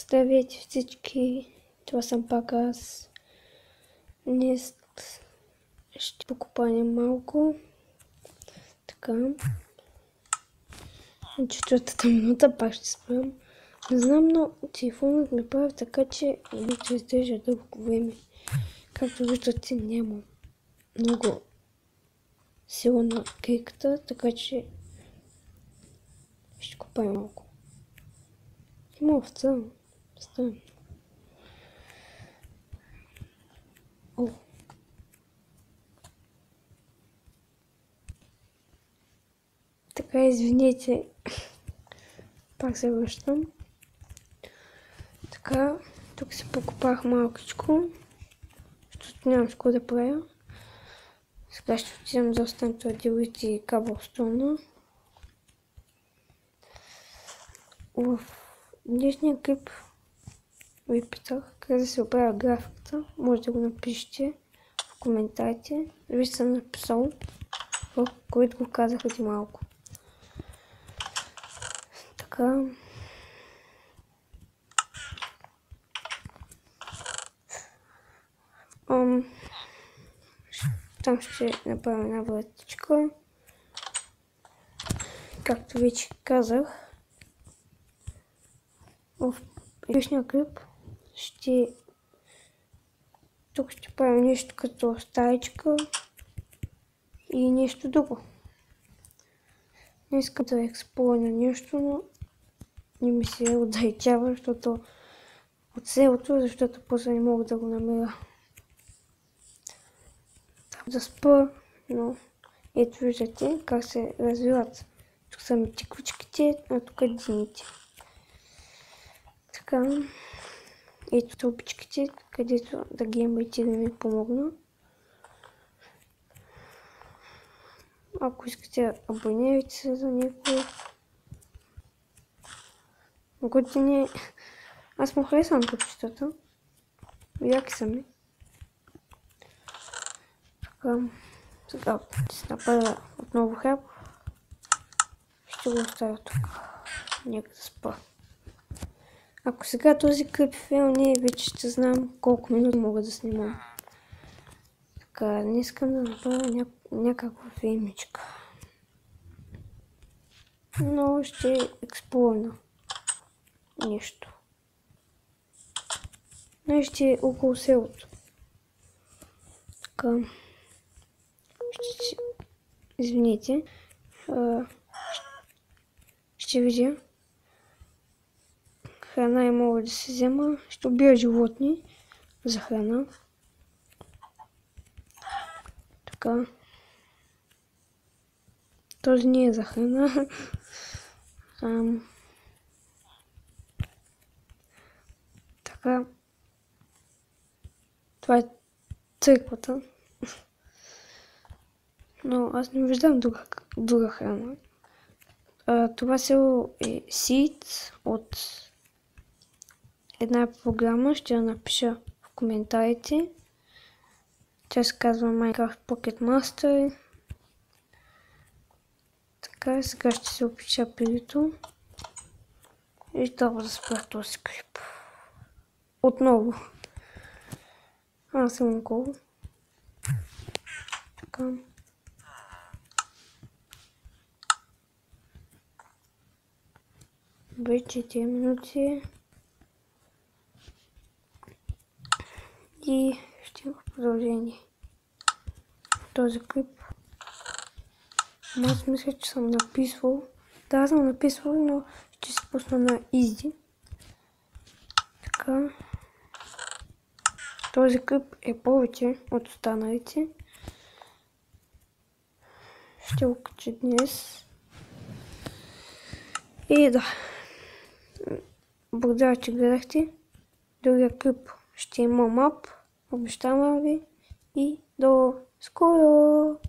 Здравейте всички, това съм пак аз. Днес ще покупаем малко. Така. На 4-та минута пак ще спрям. Не знам, но телефонът ми прави така, че не ще издържа дълго време. Както виждате, няма много сила на криката, така че ще купаем малко. Има овца. Странно. О! Така, извинете, пак се връщам. Така, тук си покупах малкичко, защото нямам с какво да правя. Сега ще отидем да оставим тладилите и каблстона. В днешния клип ви питах как да се оправя графиката. Може да го напишете в коментарите. Вече съм написал, в който го казах преди малко. Така. Там ще направя една вратичка. Както вече казах, в предишния клип тук ще правя нещо като стаечка и нещо друго. Не искам да експлорирам нещо, но не ми се отдалечава, защото от селото, защото после не мога да го намеря. Да спа, но ето виждате как се развиват. Тук са ми тиквичките, а тук дините. Така, ето тълпичките, където да ги имайте да ми помогна. Ако искате, абонирайте се за някой. Години, аз му харесвам капчетата. Яки са ми. Така, сега ще си направя отново хляб. Ще го оставя тук. Нека да спа. Ако сега този клип филм вече ще знам колко минути мога да снимам. Така, не искам да направя някаква филмичка. Но ще експлорна нещо. Нещо е около селото. Така. Извините. Ще видя. Храна и мога да се взема. Ще убия животни за храна. Така. Този не е за храна. Така. Това е църквата. Но аз не виждам друга храна. Това село е Seed от една програма. Ще я напиша в коментарите. Тя се казва Minecraft Pocket Master. Така, сега ще се опиша пилито. И това да спра този клип. Отново. Аз съм около. Така. Вече 4 минути. И ще има продължение. Този клип. Аз мисля, че съм написвал. Да, съм написвал, но ще се пусна на Easy. Така. Този клип е повече от останалите. Ще го кача днес. И да. Благодаря, че гледахте. Другия клип ще има мап. Обещавам ви. И до скоро!